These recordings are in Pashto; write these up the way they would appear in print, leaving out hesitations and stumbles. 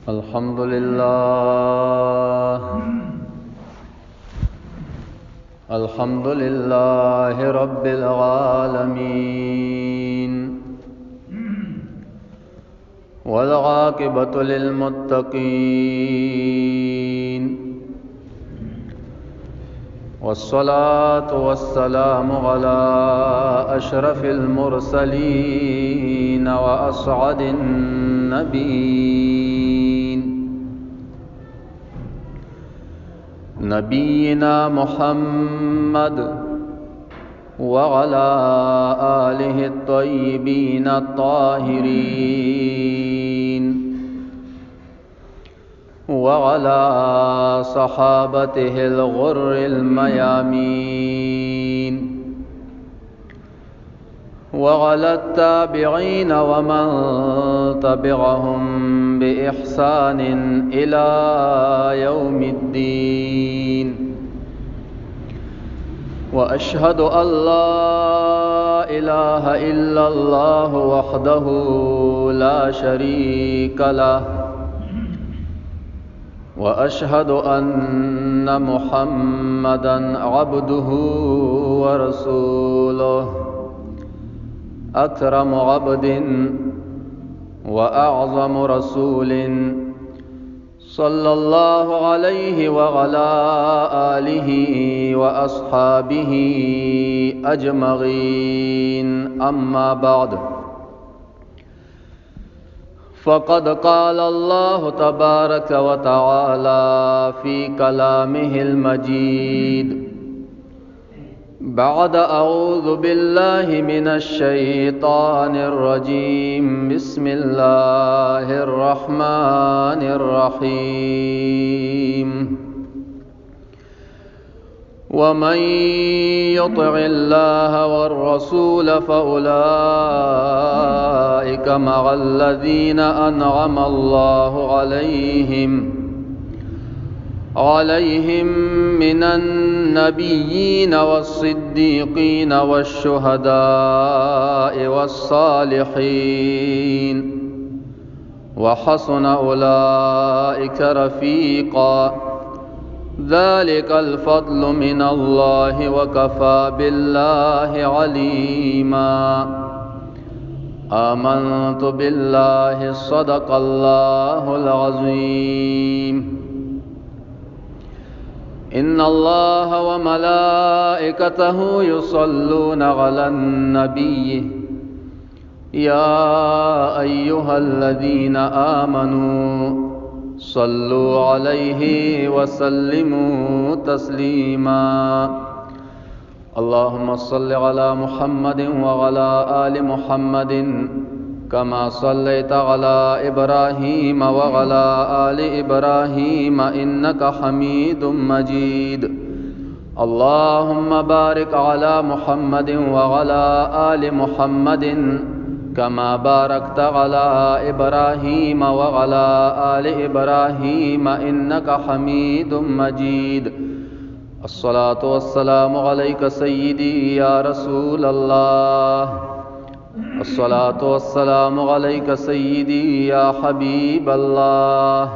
الحمد لله الحمد لله رب العالمين والعاقبة للمتقين والصلاة والسلام على أشرف المرسلين وأسعد النبيين نبينا محمد وعلى آله الطيبين الطاهرين وعلى صحابته الغر الميامين وعلى التابعين ومن تبعهم بإحسان إلى يوم الدين وأشهد أن لا إله إلا الله وحده لا شريك له وأشهد أن محمدًا عبده ورسوله أكرم عبد وأعظم رسول صلى الله عليه وعلى آله وأصحابه أجمعين أما بعد فقد قال الله تبارك وتعالى في كلامه المجيد بعد أعوذ بالله من الشيطان الرجيم بسم الله الرحمن الرحيم ومن يطع الله والرسول فأولئك مع الذين أنعم الله عليهم من النبيين والصديقين والشهداء والصالحين وحسن أولئك رفيقا ذلك الفضل من الله وكفى بالله عليما آمنت بالله صدق الله العظيم إن الله وملائكته يصلون على النبي يا أيها الذين آمنوا صلوا عليه وسلموا تسليما اللهم صل على محمد وعلى آل محمد كما صليت على إبراهيم وعلى آل إبراهيم إنك حميد مجيد اللهم بارك على محمد وعلى آل محمد كما باركت على إبراهيم وعلى آل إبراهيم إنك حميد مجيد الصلاة والسلام عليك سيدي يا رسول الله الصلاة والسلام عليك سيدي يا حبيب الله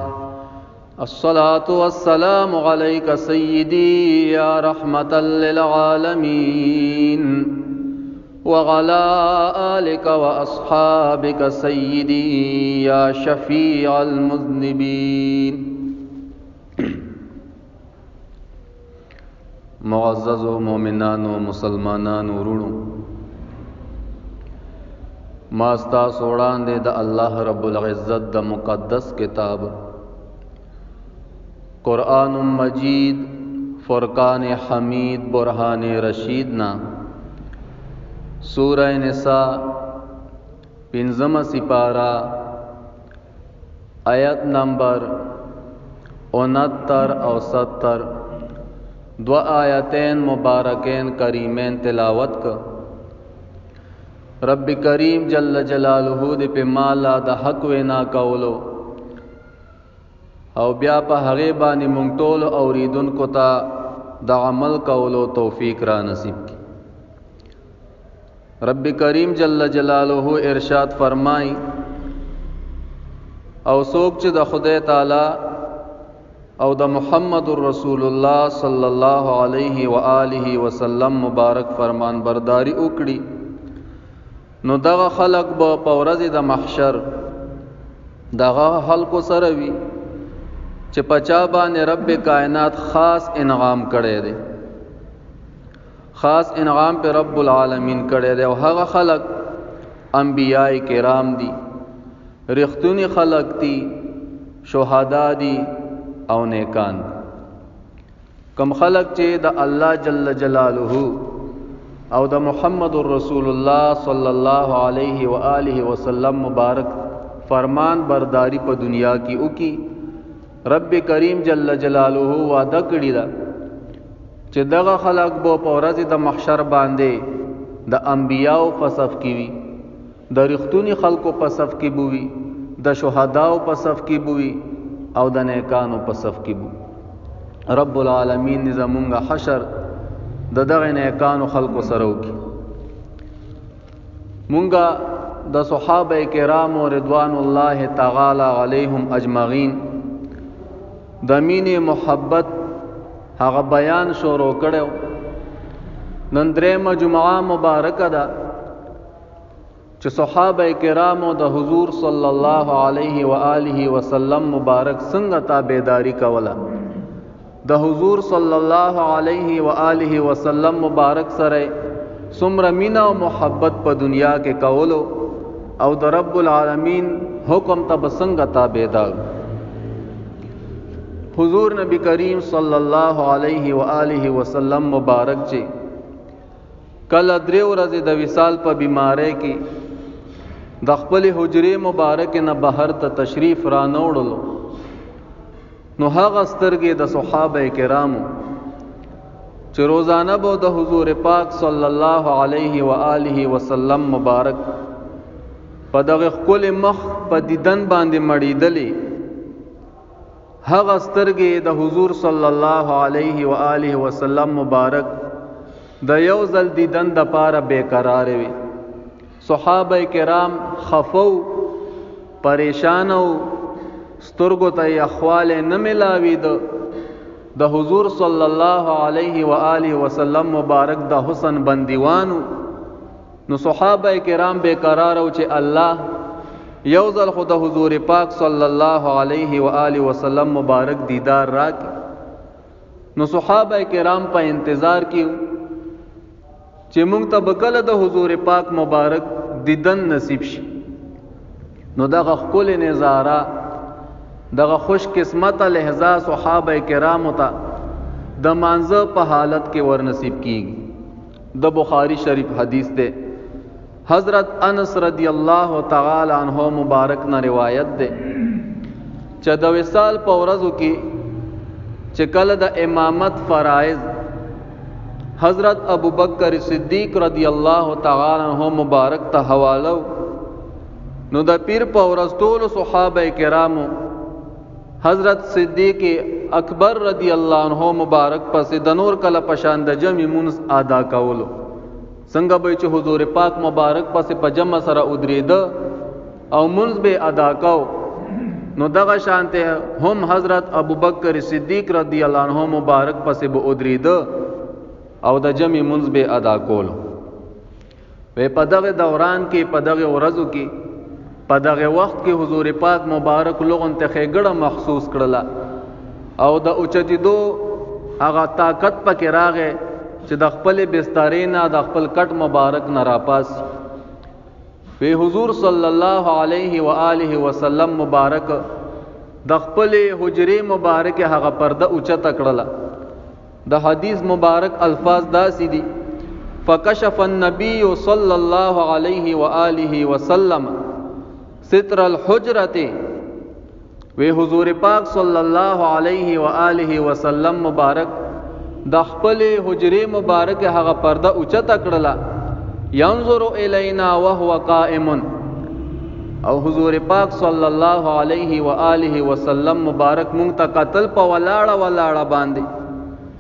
الصلاة والسلام عليك سيدي يا رحمة للعالمين وعلى آلك وأصحابك سيدي يا شفيع المذنبين معزز مومنان و مسلمانان ورونو ما ستاسو وړاندې د الله رب العزت د مقدس کتاب قرآن مجید فرقان حمید برهان رشید نا سورہ نساء پنځمه سپارہ آیت نمبر 69 او 70 دو آیتین مبارکین کریمین تلاوت کا رب کریم جل جلالہ دې په مالا د حق وینا کولو او بیا په هغه باندې مونږ ټول اوریدونکو ته د عمل کولو توفیق را نصیب کړي رب کریم جل جلالہ ارشاد فرمائی او څوک چې د خدای تعالی او د محمد رسول الله صلی الله علیه و آله وسلم مبارک فرمان برداری وکړي نو دغه خلق به په ورځ د محشر دغه خلق سره وي چې پچا باندې رب کائنات خاص انعام کړی دی، خاص انعام په رب العالمین کړی دی، او هغه خلق انبیاء کرام دي، رښتونی خلق دي، شهدا دي او نیکان. کم خلق چې د الله جل جلاله او د محمد رسول الله صلی الله علیه و آله وسلم مبارک فرمان برداری په دنیا کې وکي، رب کریم جل جلاله وعده کړی دا چې دغه خلق به په ورځ د محشر باندې د انبیاء په صف کې وي، د رښتونی خلقو په صف کې بوي، د شهداو په صف کې بوي او د نیکانو په صف کې بوي. رب العالمین زمونږ حشر د دغه نیکانو خلقو سره وکي. مونږه د صحابه کرام رضوان الله تعالی علیهم اجمعین د مینې محبت هغه بیان شروع کړو. نن درېمه جمعه مبارکه ده چې صحابه کرامو د حضور صلی الله علیه و آله وسلم مبارک څنګه تابعداري کوله، د حضور صلی الله علیه و آله وسلم مبارک سره څومره مینه او محبت په دنیا کې کولو او د رب العالمین حکم ته څنګه تابعدار. حضور نبی کریم صلی الله علیه و آله وسلم مبارک چې کله درې ورځې د وصال په بیماری کې د خپل حجرې مبارک نه بهر ته تشریف را نوړلو، نو هغه سترګې د صحابه کرامو چې روزانه به د حضور پاک صلی الله علیه و آله وسلم مبارک په دغه خپل مخ په دیدن باندې مړیدلې، هغه سترګې د حضور صلی الله علیه و آله وسلم مبارک د یو ځل دیدن د پاره بیقرار وي. صحابه کرام خفو، پریشان او سترګو ته احوال نه ملاوید. د حضور صلی الله علیه و آله وسلم مبارک د حسن بندیوانو، نو صحابه کرام بیقرار او چې الله یو ځل خو د حضور پاک صلی الله علیه و آله وسلم مبارک دیدار راکړي. نو صحابه کرام په انتظار کې چې مونږ ته بکله د حضور پاک مبارک دیدن نصیب شي. نو دغه ښکلې نظاره، دغه خوش قسمته لحظه صحابه کرامو ته د مانځه په حالت کې ورنصیب کیږي. د بخاری شریف حدیث ده، حضرت انس رضی الله تعالی عنہ مبارک نه روایت ده چې د وصال په ورځو کې چې کله د امامت فرائض حضرت ابو بکر صدیق رضی الله تعالی عنہ مبارک ته حوالو، نو د پیر په ورځ ټول صحابه کرامو حضرت صدیق اکبر رضی الله عنہ مبارک پس د نور کله پشان د جمع منس ادا کولو. څنګه به چې حضور پاک مبارک پس په جمع سره ودرېده او منس به ادا کو، نو دغه شانته هم حضرت ابو بکر صدیق رضی الله عنہ مبارک پس به ودرېده او د جمع منس به ادا کولو. په دغه دوران کې، په دغه ورځو کې، په دغه وخت کې حضور پاک مبارک لغون ته خېګړه محسوس کړله او د اوچتیدو هغه طاقت پکې راغې چې د خپل بسترې نه د خپل کټ مبارک نه راپاس. په حضور صلی الله علیه و آله وسلم مبارک د خپل حجرې مبارک هغه پرده اوچته کړله. د حدیث مبارک الفاظ داسې دي: فکشف النبی صلی الله علیه و آله وسلم ستر الحجرته، وی حضور پاک صلی الله علیه و آله وسلم مبارک د خپل حجرې مبارک هغه پرده اوچته کړله. ينظر الینا وهو قائم، او حضور پاک صلی الله علیه و آله وسلم مبارک مونږ ته قتل په ولاړه باندې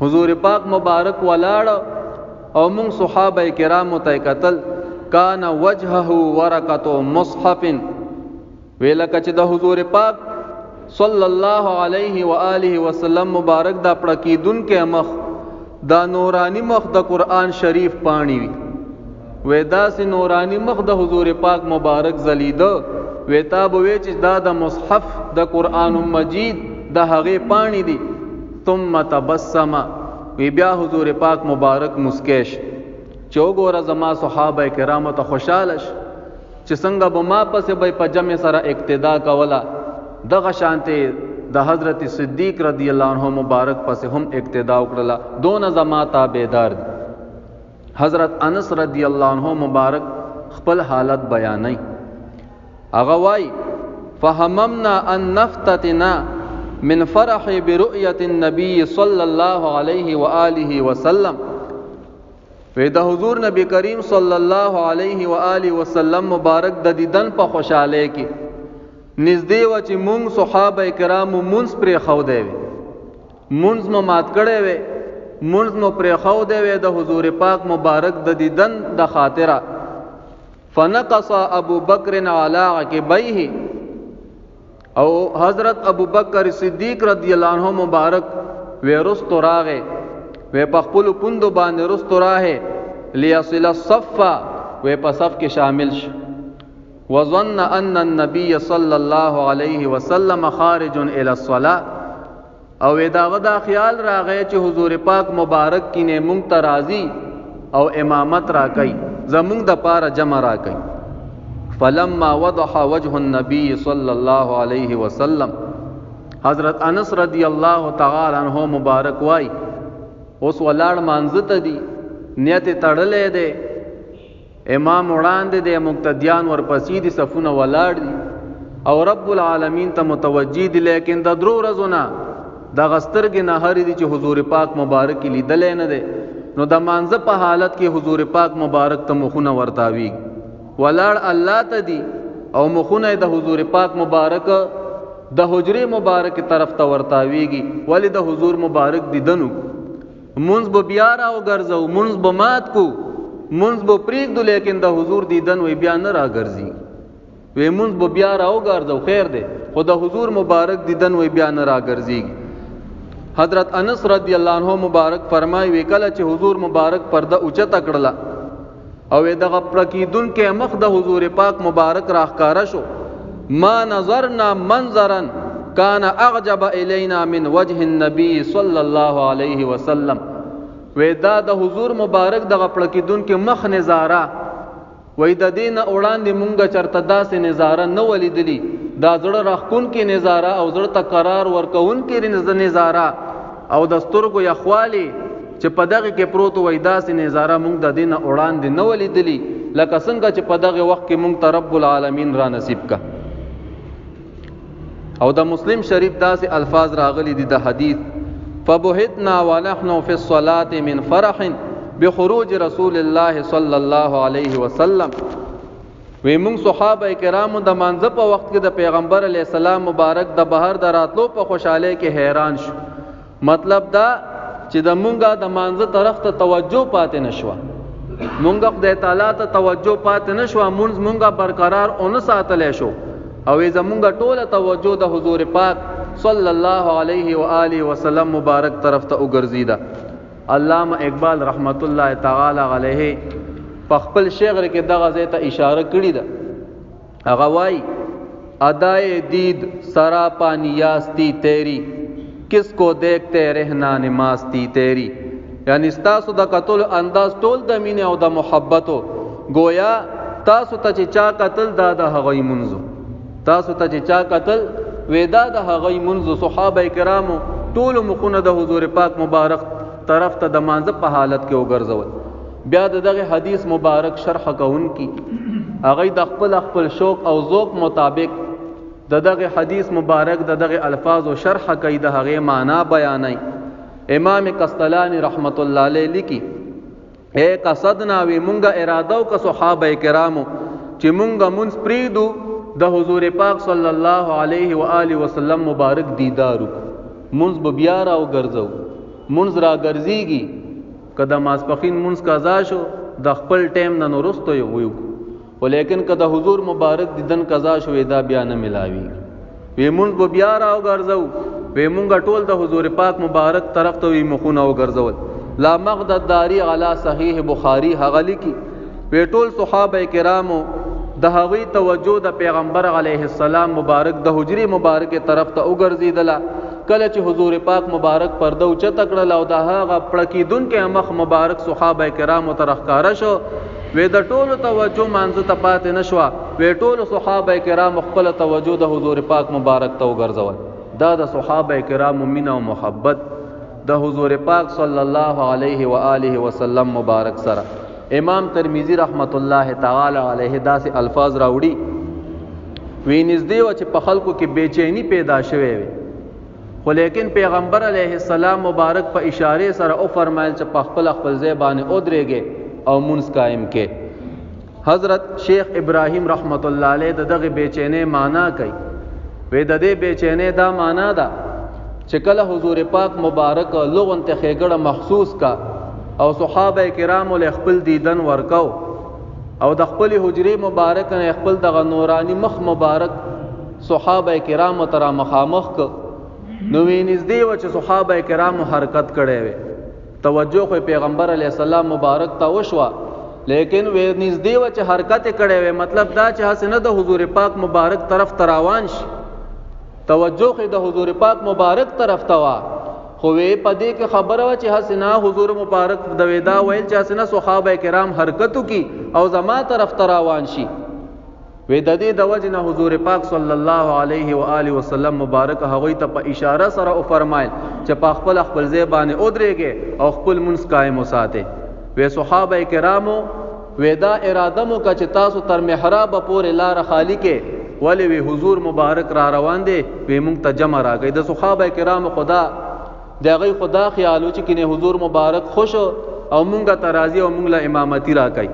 حضور پاک مبارک ولاړ او مونږ صحابه کرام ته قتل. کان وجهه ورقه مصحف، ویلکه چې د حضور پاک صلی الله علیه و آله وسلم مبارک دا پړکیدون کې مخ دا نورانی مخ د قرآن شریف پانی وی وې دا سي نورانی مخ د حضور پاک مبارک زلیده وې تاب وې چې دا د مصحف د قرآن مجید د هغه پانی دی ثم تبسم وی بیا حضور پاک مبارک مسکیش چوغور زما صحابه کرامو ته خوشالش چې څنګه به ما پسې به په جمع سره اقتدا کوله دغه شانته د حضرت صدیق رضی الله عنه مبارک پسې هم اقتدا وکړه دون زما تابعدار دي حضرت انس رضی الله عنه مبارک خپل حالت بیانای هغه وای فهممنا ان نفتتنا من فرح برؤيه النبي صلى الله عليه واله وسلم وی د حضور نبی کریم صلی الله علیه و آله وسلم مبارک د دیدن په خوشاله کې نږدې و چې مونږ صحابه کرامو مونږ پرې خو دی مونږ مو مات کړي وي مونږ مو پرې خو دی وي د حضور پاک مبارک د دیدن د خاطره فنقص ابو بکر علی عقبیه او حضرت ابو بکر صدیق رضی الله عنه مبارک ورستو راغه وی په خپل پوندو باندې رستو راهه لیصل الصف وی په صف کې شامل شي وظن ان النبي صلى الله عليه وسلم خارج الى الصلاه او دا خیال راغی چې حضور پاک مبارک کینه مونږ ته راضی او امامت را کوي زمونږ د پاره جمع را کوي فلما وضح وجه النبي صلى الله عليه وسلم حضرت انس رضی الله تعالی عنہ مبارک وای اوس ولاړ مانځته دي نیت تړلې ده امام وړاندې د مقتدیان ورپسې دي صفونه ولاړ دي او رب العالمین ته متوجی دي لیکن د درو ورځونه د غسترګ نه هری دي چې حضور پاک مبارک لیدل نه ده نو د مانځه په حالت کې حضور پاک مبارک ته مخونه ورتاوي ولاړ الله ته دي او مخونه د حضور پاک مبارک د حجره مبارک طرف ته ورتاويږي ولی د حضور مبارک دیدنو منځ به بیا راو ګرځو منځ به مات کو منځ به پریږدو لیکن د حضور دیدن وی بیا نه را ګرځي وی منځ به بیا راو ګرځو خیر دی خو د حضور مبارک دیدن وی بیا نه را ګرځي حضرت انس رضی الله عنه مبارک فرمای وی کله چې حضور مبارک پرده اوچته کړله او دغه پرکیدون کې مخ د حضور پاک مبارک راخکارا شو ما نظرنا منظرا کان اعجب الینا من وجه النبي صلی الله علیه وسلم ودا د حضور مبارک دغه پړکیدون کې مخ نظاره وای د دین وړاندې مونږه چرته داسې نظاره نه ولیدلی دا زړه راخون کې نظاره او زړه ته قرار ورکون کې نظاره او د سترګو یخوالی چې په دغه کې پروت وای داسې نظاره مونږ د دین وړاندې نه ولیدلی لکه څنګه چې په دغه وخت کې مونږ ته رب العالمین را نصیب کا او د مسلم شریف داسې الفاظ راغلي دي د حدیث فبهتنا ونحن في الصلاة من فرح بخروج رسول الله صلی الله علیه وسلم وی مونږ صحابه کرامو د مانځه په وخت کې د پیغمبر علی السلام مبارک د بهر د راتلو په خوشاله کې حیران شو مطلب دا چې د مونږه د مانځه طرف ته توجه پاتې نشوه مونږه خدای تعالی ته توجه پاتې نشوه مونږه برقرار اون ساتلې شو او زمونږه ټوله توجه د حضور پاک صلی الله علیه و آله وسلم مبارک طرف ته وګرځیدا علامہ اقبال رحمت الله تعالی علیه په خپل شعر کې دغه ځای ته اشاره کړې ده هغه وای ادائے دید سراپا نیاستی تیری کس کو دیکھتے رہنا نمازتی تیری یعنی تاسو د قتل انداز ټول د مینې او د محبتو گویا تاسو ته چې چا قتل دا د هغه منځو تاسو ته چې چا قتل ودا د هغه منځو صحابه کرامو ټول مخونه د حضور پاک مبارک طرف ته د مانځه په حالت کې وګرځول بیا دغه حدیث مبارک شرح کوون کی هغه د خپل شوق او ذوق مطابق دغه حدیث مبارک دغه الفاظ او شرح کوي د هغه معنا بیانای امام قسطلانی رحمت الله علیه لیکي اے قصدنا وی مونږه اراده او ک صحابه کرامو چې مونږه مونږ پریدو د حضور پاک صلی الله علیه و آله وسلم مبارک دیدارو مونږ به بیا راو ګرځو مونږ را ګرځيږي کله ماسپخین مونږ قضا شو د خپل ټیم نه نورستو یو ولیکن که د حضور مبارک دیدن قضا شوې دا بیا نه ملاوي وی مونږ به بیا راو ګرځو وی مونږ ټول د حضور پاک مبارک طرف ته وی مخونه وګرځول لا مقدد داری علی صحیح بخاری هغه لیکي وی ټول صحابه کرامو د هغوی توجه د پیغمبر علیه السلام مبارک د حجری مبارک طرف ته وګرځیدله کله چې حضور پاک مبارک پرده اوچته کړل او د هغه پړکیدونکې مخ مبارک صحابه کرامو ته راښکاره شو وی د ټولو توجه مانځه ته پاتې نه شوه وی ټولو صحابه کرامو خپله توجه د حضور پاک مبارک ته وګرځول دا د صحابه کرامو مینه او محبت د حضور پاک صلی الله علیه و آله وسلم مبارک سره امام ترمذی رحمت الله تعالی علیه داسې الفاظ راوړي وی نږدې و چې په خلکو کې بېچینی پیدا شوې وي خو لیکن پیغمبر علیه السلام مبارک په اشاره سره او فرمایل چې په خپل ځای باندې ودرېږي او منځ قائم کې حضرت شیخ ابراهیم رحمت الله علیه دغه بېچینی معنا کوي وی د دې بېچینی دا معنا ده چې کله حضور پاک مبارک لغون ته خېګړه محسوس کا او صحابه کرامو له خپل دیدن ورکاو او د خپل حجری مبارک نه خپل دغه نورانی مخ مبارک صحابه کرامو تر مخامخ ک نو وینځدی و چې صحابه کرامو حرکت کړي وي توجه خو پیغمبر علی السلام مبارک ته وشوا لیکن وینځدی و چې حرکت کړي وي مطلب دا چې حسنه د حضور پاک مبارک طرف تراوان شي توجه خو د حضور پاک مبارک طرف ته وا خو وی پدې کې خبره و چې حسنه حضور مبارک د ودا ویل چې حسنه صحابه کرام حرکتو کی او زما طرف تراوان شي وی د دې د وجنه حضور پاک صلی الله علیه و آله وسلم مبارک هغوی ته په اشاره سره او فرمایل چې په خپل ځای باندې ودرېږي او خپل منځ قائم وساتي وی صحابه کرامو وی دا اراده مو که چې تاسو تر محراب پورې لار خالی کې ولی وی حضور مبارک را روان دي وی مونږ ته جمع راغی د صحابه کرامو خدا دغه خدا خیالو چې کینه حضور مبارک خوش او مونږه ترازی او مونږ له امامتی راکای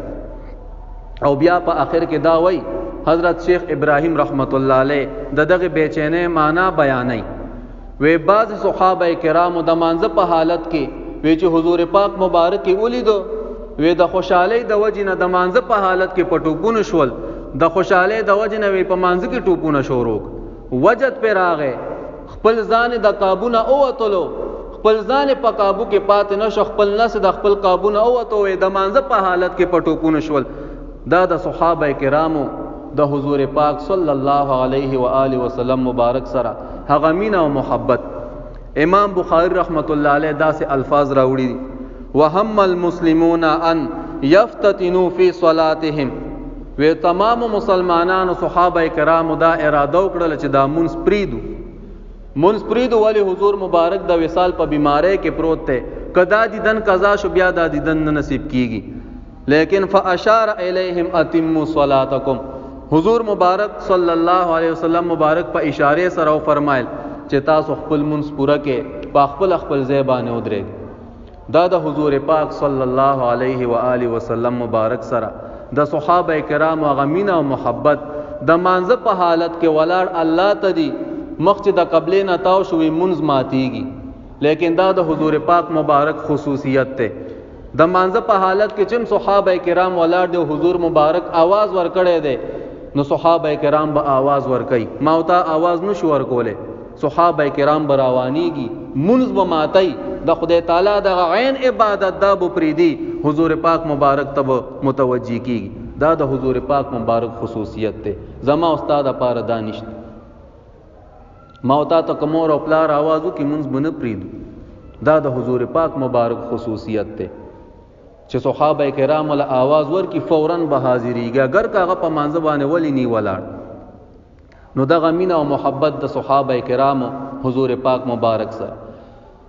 او بیا په اخر کې دا وای حضرت شیخ ابراهیم رحمت الله علیه دغه بېچینه معنا بیانای وی بعض صحابه کرامو د مانځه په حالت کې وی چې حضور پاک مبارک کې ولیدو وی د خوشحالی د وجنه د مانځه په حالت کې پټوپونه شول د خوشحالی د وجنه وی په مانځه کې ټوپونه شروع وجد پر راغې خپل ځان د قابونه اوتلو خپل ځان په قابو کې پات نه شو خپل نس د خپل قابونه اوتو وی د مانځه په حالت کې پټوپونه شول دا د صحابه کرامو د حضور پاک صلی الله علیه و آله وسلم مبارک سره هغه مینه او محبت امام بخاری رحمت الله علیه داسې الفاظ راوړي وهم المسلمون ان یفتتنوا فی صلاتهم و تمام مسلمانانو صحابه کرامو دا اراده وکړه چې دا منځ پریدو ولی حضور مبارک د وصال په بیماری کې پروت ته کدا دیدن قضا شو بیا د دیدن نصیب کیږي لیکن فاشار الیہم اتموا صلاتکم حضور مبارک صلی الله علیه وسلم مبارک په اشاره سره فرمایل چې تاسو خپل منځ پوره کې په خپل ځای باندې ودرېږئ دا د حضور پاک صلی الله علیه و آله وسلم مبارک سره د صحابه کرامو غمینه او محبت د مانځه په حالت کې ولاړ الله ته دی مخ چې د قبله نه تاو شوی منځ ماتیږي لیکن دا د حضور پاک مبارک خصوصیت ته د مانځه په حالت کې چې صحابه کرام ولاړ دی حضور مبارک आवाज ور کړی دی نو صحابه کرام به आवाज ور کوي ماوتا आवाज نشو ور کوله صحابه کرام براوانیږي منځ به ماتای د خدای تعالی د عین عبادت دا بو پریدي حضور پاک مبارک تب متوجی کیږي دا د حضور پاک مبارک خصوصیت ته زما استاد پاره دانش ماوتا ته کومور او پلار आवाजو کی منځ بنه پریدو دا د حضور پاک مبارک خصوصیت ته چې صحابه کرام له आवाज ور کی فوراً به حاضریږي اگر کاغه په مانځ باندې ولی نی ولاړ نو د غمینه او محبت د صحابه کرام حضور پاک مبارک سره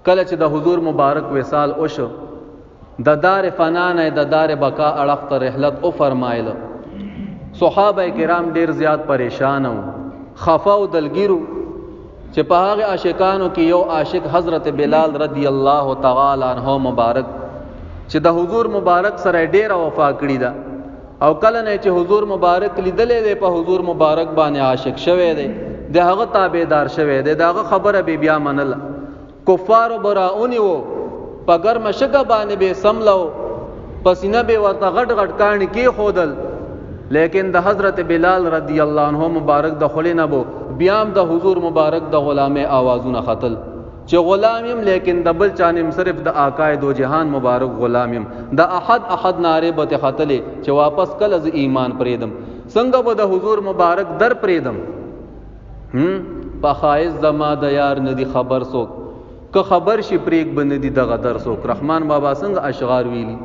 کله چې د حضور مبارک وصال اوشو د دار فنا نه د دار بقا اړخ ته رحلت او فرمایله صحابه کرام ډیر زیات پریشان او خفا او دلګیرو چې په هغه عاشقانو کې یو عاشق حضرت بلال رضی الله تعالی عنہ مبارک چې د حضور مبارک سره ډیره وفا کړی دا او کله نه چې حضور مبارک لیدلې دی په حضور مبارک باندې عاشق شوی دی د هغه تابعدار شوی دی داغه خبره به بیا منله کفار براونی وو په ګرم شګه باندې به سملو پسینه به ورته غټ غټ کانی کې خودل لیکن د حضرت بلال رضی الله عنه مبارک د خلینه بو بیام د حضور مبارک د غلامه آوازونه خطل چې غلامیم لیکن د بل چانم صرف د آقای دو جهان مبارک غلامیم د احد ناره به خطلې چې واپس کله ز ایمان پریدم څنګه به د حضور مبارک در پریدم په خایز زما د یار ندی خبر سوک که خبر شي پریک بن دي دغه در سوک رحمان بابا څنګه اشعار ویلی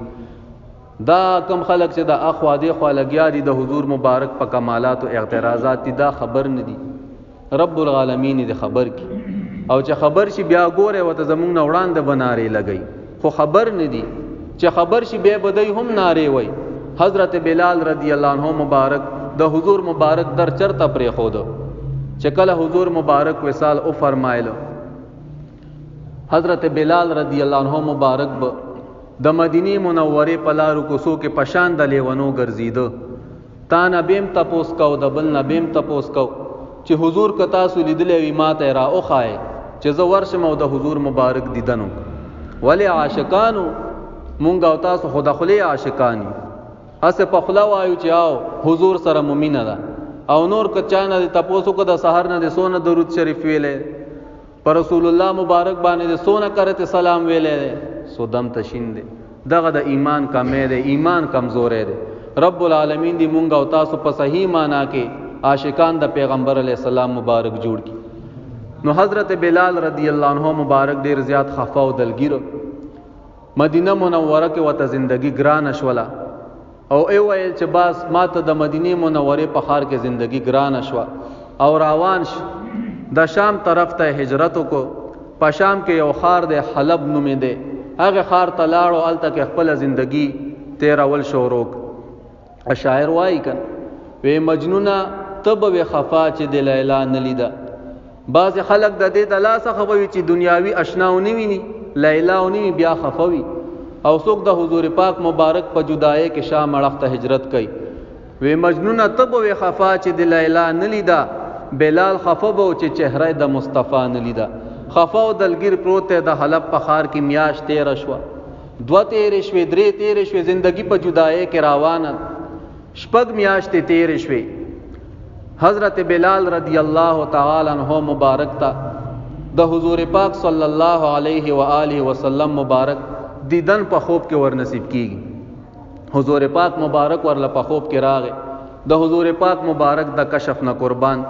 دا کم خلق چې د اخوا دی خوا لګیا دي د حضور مبارک په کمالات او اعتراضات دي دا خبر ندي رب العالمین دې خبر کی او چې خبر شي بیا ګوره وته زمونږ نه وړاندې بناري لګي خو خبر ندي چې خبر شي بیا بدای هم ناره وای حضرت بلال رضی الله عنه مبارک د حضور مبارک در چرته پرې خود چې کله حضور مبارک وصال او فرمایلو حضرت بلال رضی الله عنه مبارک د مدینه منوره په لارو کوسو کې پشان د لیونو ګرځیدو تا نبیم تپوس کو د بل نبیم تپوس کو چې حضور کتا سو لیدلې وی ماته را او خای چې زو ورشم او د حضور مبارک دیدنو ولی عاشقانو مونږ او تاسو خدا خلی عاشقانی اسه په خلا وایو چې او حضور سره مومینه ده او نور کچانه تپوسو کو د سحر نه د سونه درود شریف ویلې پر رسول الله مبارک باندې سونه کرته سلام ویلې سو دم تشین دے دغه د ایمان کمې ده ایمان کمزور ده رب العالمین دی مونږ او تاسو په صحیح معنا کې عاشقان د پیغمبر علی السلام مبارک جوړ کی نو حضرت بلال رضی الله عنه مبارک ډیر زیات خفا او دلگیر مدینه منوره کې وته زندگی ګران شولا او ای ویل چې باس ماته د مدینه منوره په خار کې زندگی ګران شوا او روان د شام طرف ته هجرت کو په شام کې یو خار د حلب نومې ده هغه خار ته لاړو الته کې خپل زندگی تیرول شوروک اشاعر وای کن وی مجنونه تب و خفا چې د لیلا نلیدا بعض خلق د دې د لاسه خوي چې دنیاوی اشناونی ویني لیلاونی بیا خفوي او څوک د حضور پاک مبارک په جدای کې شام اړخ ته هجرت کوي وی مجنونه تب و خفا چې د لیلا نلیدا بلال خفبو چې چهره د مصطفی نلیدا خفا او دلگیر پروت د حلب په خار کې میاش 13 شوا 2 13 شوي 3 13 شوي زندگی په جدای کې روانه شپږ میاشتې 13 شوي حضرت بلال رضی الله تعالی عنہ مبارک تا د حضور پاک صلی الله علیه و آله وسلم مبارک دیدن په خوب کې ور نصیب کیږي حضور پاک مبارک ورله په خوب کې راغی د حضور پاک مبارک د کشف نه قربان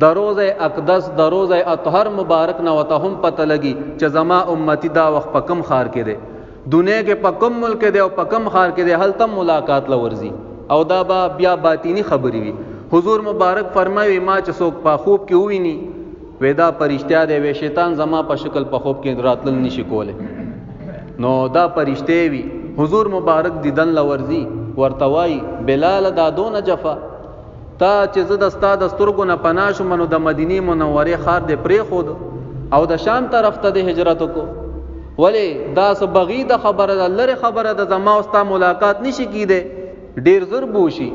د روزه اقدس د روزه اطهر مبارک نه وته هم پته لګي چې زما امتی دا وخت په کم خار کې ده دنیا کې په کم ملک ده او په کم خار کې ده هل تم ملاقات لورزي او دا بیا باطینی خبري وي حضور مبارک فرمایي ما چې څوک په خوب کې ویني ودا پرشتیا دی وی شیطان زما په شکل په خوب کې راتل نشي کوله نو دا پرشته وی حضور مبارک دیدن لورزي ورتوای بلال دا دون جفا تا چې زه د استاد سترګو نه پناه شم نو د مدینه منوره خار دې پرې خود او د شام طرف ته د هجرت کو ولی دا سه بغید خبره د لری خبره د زما او ستا ملاقات نشي کیده ډیر زر بوشي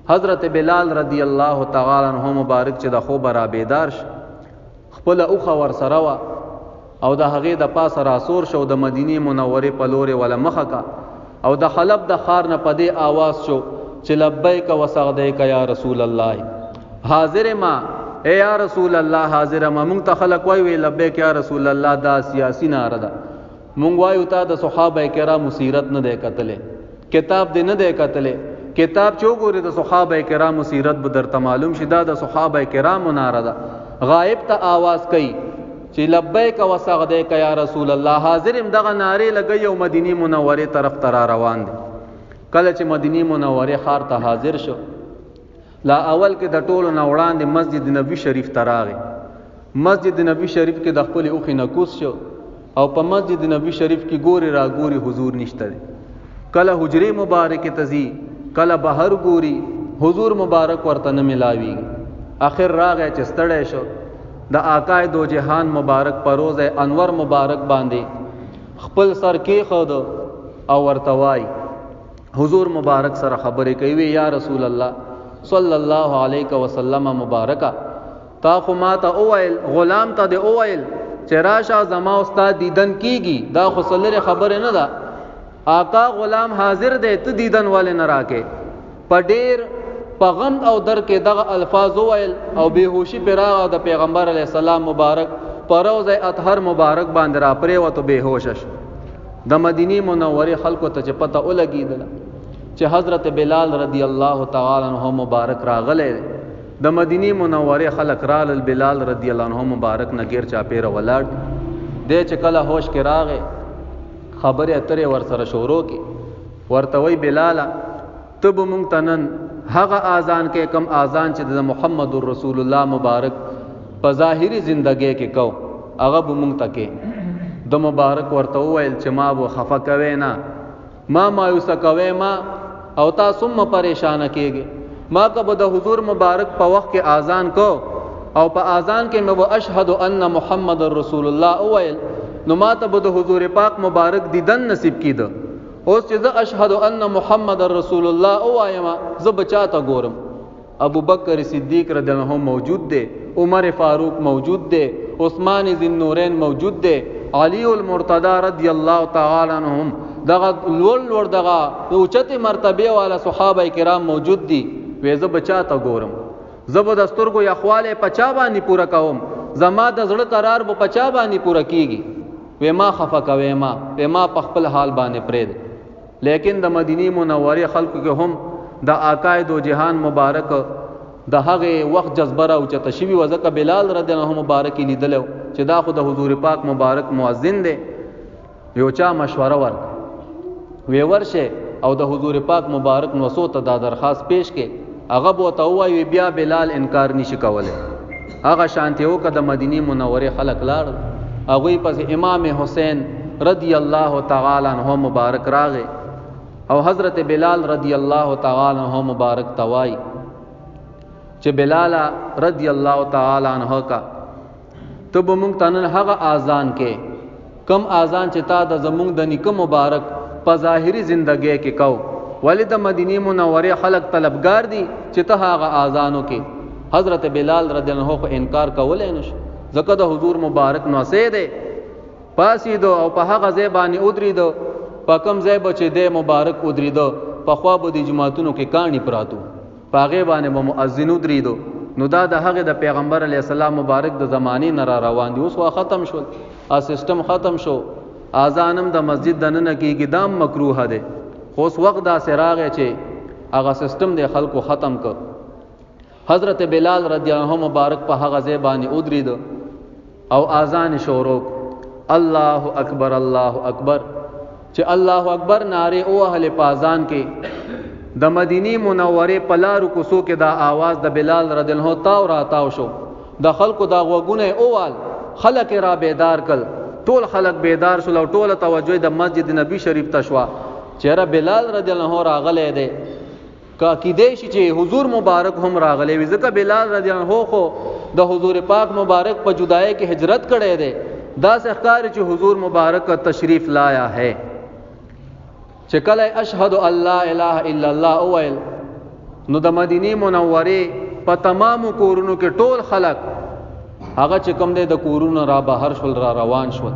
حضرت بلال رضی الله تعالی عنہ مبارک چې د خوب را بیدار ش خپل اوخه ور سره وا او د هغه د پاسه راسور شو د مدینه منوره په لوري ولا مخه کا او د حلب د خار نه پدې आवाज شو چې لبیک وسعدیک یا رسول الله حاضر ما اے یا رسول الله حاضر ما مونږ ته خلق وای لبیک یا رسول الله دا سیاسی ناره ده مونږ وایو ته د صحابه کرام سیرت نه ده کتلې کتاب دې نه ده کتلې کتاب چو ګوري د صحابه کرام سیرت به درته معلوم شي دا د صحابه کرام ناره ده غائب ته आवाज کوي چې لبیک وسعدیک یا رسول الله حاضر هم دغه ناره لګي او مدینه منوره طرف ته روان دي کله چې مدینه منوره خار ته حاضر شو لا اول کې د ټولو نه وړاندې مسجد نبوي شریف ته راغی مسجد نبوي شریف کې د خپل اوخې نکوس شو او په مسجد نبوي شریف کې ګوري را ګوري حضور نشته کله حجره مبارک تزي کله بهر ګوري حضور مبارک ورته نه ملاوي اخر راغی چې ستړی شو د آقای دو جهان مبارک پر روز انور مبارک باندې خپل سر کې خود او ورته وای حضور مبارک سره خبرې کوي یا رسول الله صلی الله علیه وسلم مبارکا تا خو ما ته اوایل غلام ته د اوایل چې راشه زما استاد دیدن کیږي دا خو سلره خبره نه ده آقا غلام حاضر دی ته دیدن والے نه راکې په ډیر په غم او در کې دغه الفاظ ویل او بیهوشي پیراغه د پیغمبر علی السلام مبارک په روضه اطهر مبارک باندې را پرې وته بیهوش شو. د مدینه منوره خلکو ته چې پته ولګیدل چې حضرت بلال رضی الله تعالی عنہ مبارک راغله د مدینه منوره خلک رال بلال رضی الله عنہ مبارک نه غیر چا پیر ولاړ دې چې کله هوش کې راغې خبره اترې ور سره شروع کې ورته وی بلال تب مونږ تنن هغه اذان کې کم اذان چې د محمد رسول الله مبارک په ظاهري زندګۍ کې کو هغه به مونږ تکې د مبارک ورته ویل چې ما به خفه کوي نه ما مایوس کوي ما او تاسو هم پریشان کېږي ما کبه د حضور مبارک په وخت کې اذان کو او په اذان کې مې اشهد ان محمد رسول الله اویل نو ما ته د حضور پاک مبارک دیدن نصیب کیده اوس چې زه اشهد ان محمد رسول الله اوایم زه بچاته ګورم ابو بکر صدیق رضی الله عنه موجود دی عمر فاروق موجود دی عثمان ذی النورین موجود دی علی المرتضی رضی الله تعالی عنهم دغه لوړ دغه اوچته مرتبه والا صحابه کرام موجود دي وې زه بچاته ګورم زبردستور کو یخواله پچا باندې پورا کوم زما د زړه قرار به پچا باندې پورا کیږي وې ما خفه کوي ما په خپل حال باندې پرېد لیکن د مدینه منوره خلکو کې هم د آقای دو جهان مبارک د هغه وخت جذبره او چې تشوی وزکه بلال رضی الله عنه مبارک لیدل چې دا خو د حضور پاک مبارک مؤذن دی یو چا مشوره ورک وی ورشه او د حضور پاک مبارک نو سو ته دا درخواست پیش کې هغه بو ته وایي بیا بلال انکار نشي کوله هغه شانتیو که د مدینه منوره خلق لاړ هغه پس امام حسین رضی الله تعالی عنہ مبارک راغه او حضرت بلال رضی الله تعالی عنہ مبارک توای چې بلال رضی الله تعالی عنہ کا تب مونږ تنن هغه اذان کې کم اذان چې تا د زمونږ د نیکه مبارک په ظاهری زندګۍ کې کو ولید مدینه منوره خلق طلبگار دي چې ته هغه اذانو کې حضرت بلال رضی الله عنه کو انکار کولای نشي ځکه د حضور مبارک نو سه ده پاسیدو او په هغه ځای باندې ودریدو په کوم ځای بچې ده مبارک ودریدو په خوا به د جماعتونو کې کانی پراتو پاغه باندې به مؤذن ودریدو نو دا د هغه د پیغمبر علی السلام مبارک د زمانی نه را روان دي اوس وا ختم شول ا سیستم ختم شو اذانم د مسجد دنه کېږي دام مکروه ده خو اوس وخت دا سراغه چې هغه سیستم د خلکو ختم ک حضرت بلال رضی الله عنه مبارک په هغه ځای باندې ودریدو او اذان شروع الله اکبر چې الله اکبر ناره او اهل پازان کې د مدینی منوره په لارو کوڅو کې دا आवाज د بلال رضی الله عنه تاو راتاو شو د خلکو دا غوګونه اوال خلک را بیدار کل ټول خلک بیدار شول او ټول توجه د مسجد نبی شریف ته شو چیرې بلال رضی الله عنه راغله ده کا کی دیش چې حضور مبارک هم راغله وي ځکه بلال رضی الله عنه خو د حضور پاک مبارک په جدای کې هجرت کړي ده دا ښکار چې حضور مبارک تشریف لایا ہے چې کله اشهد ان لا اله الا الله اویل نو د مدینه منوره په تمام کورونو کې ټول خلک هغه چې کوم دی د کورونو را بهر شول را روان شول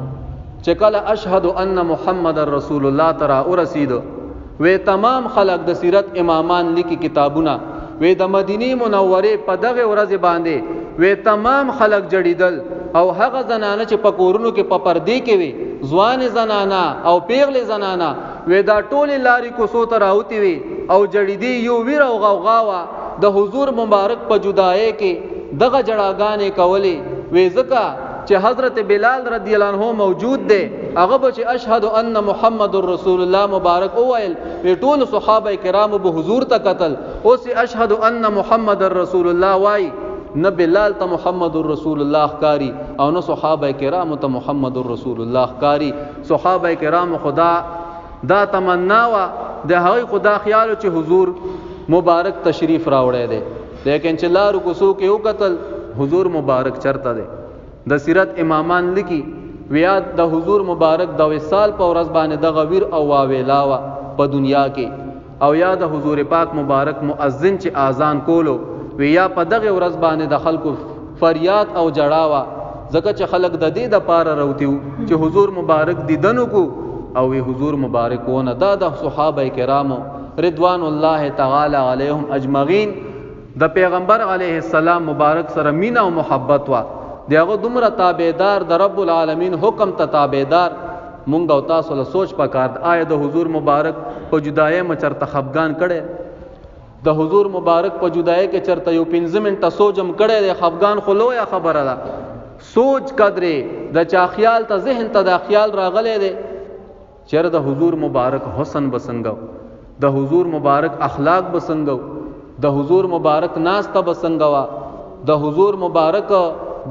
چې کله اشهد ان محمد رسول الله ترا ورسید وې تمام خلک د سیرت امامان لیکي کتابونه وې د مدینه منوره په دغه ورځ باندې وې تمام خلک جړیدل او هغه زنانه چې په کورونو کې په پردې کې وي ځوان زنانه او پیغله زنانه وې دا ټول لاري کوڅو ته راوتی وي او جړیدي یو ویر او غوغاوا د حضور مبارک په جدای کې دغه جړاګانې کولې وې ځکه چې حضرت بلال رضی الله عنه موجود دی هغه به چې اشهد ان محمد رسول الله مبارک اویل وی ټول صحابه کرام به حضور ته قتل اوس اشهد ان محمد رسول الله وای نه بلال ته محمد رسول الله ښکاری او نه صحابه کرام ته محمد رسول الله ښکاری صحابه کرام خدا دا تمنا وا د هغه خدا خیال چې حضور مبارک تشریف راوړی دی لیکن چې لارو کوڅو کې یو قتل حضور مبارک چرته دی د سیرت امامان لکی ویا د حضور مبارک د وصال په ورځ باندې د غویر او واویلاوا په دنیا کې او یا د حضور پاک مبارک مؤذن چې اذان کولو ویا په دغه ورځ باندې د خلکو فریاد او جړاوا ځکه چې خلک د دې د پاره راوتیو چې حضور مبارک دیدنو کو او وی حضور مبارک ونه دا د صحابه کرامو رضوان الله تعالی علیهم اجمعین د پیغمبر علیه السلام مبارک سره مینا او محبت وا دغه دومره تابعدار د رب العالمین حکم ته تابعدار مونږ او تاسو له سوچ پکار آیا د حضور مبارک په جدای مچرته خفغان کړي د حضور مبارک په جدای کې چرته یو 15 منټه سوچم کړي د خفغان خو لویا خبره ده سوچ قدرې د چا خیال ته ذهن ته د خیال راغلی دی چر د حضور مبارک حسن بسنګو د حضور مبارک اخلاق بسنګو د حضور مبارک ناس ته بسنګوا د حضور مبارک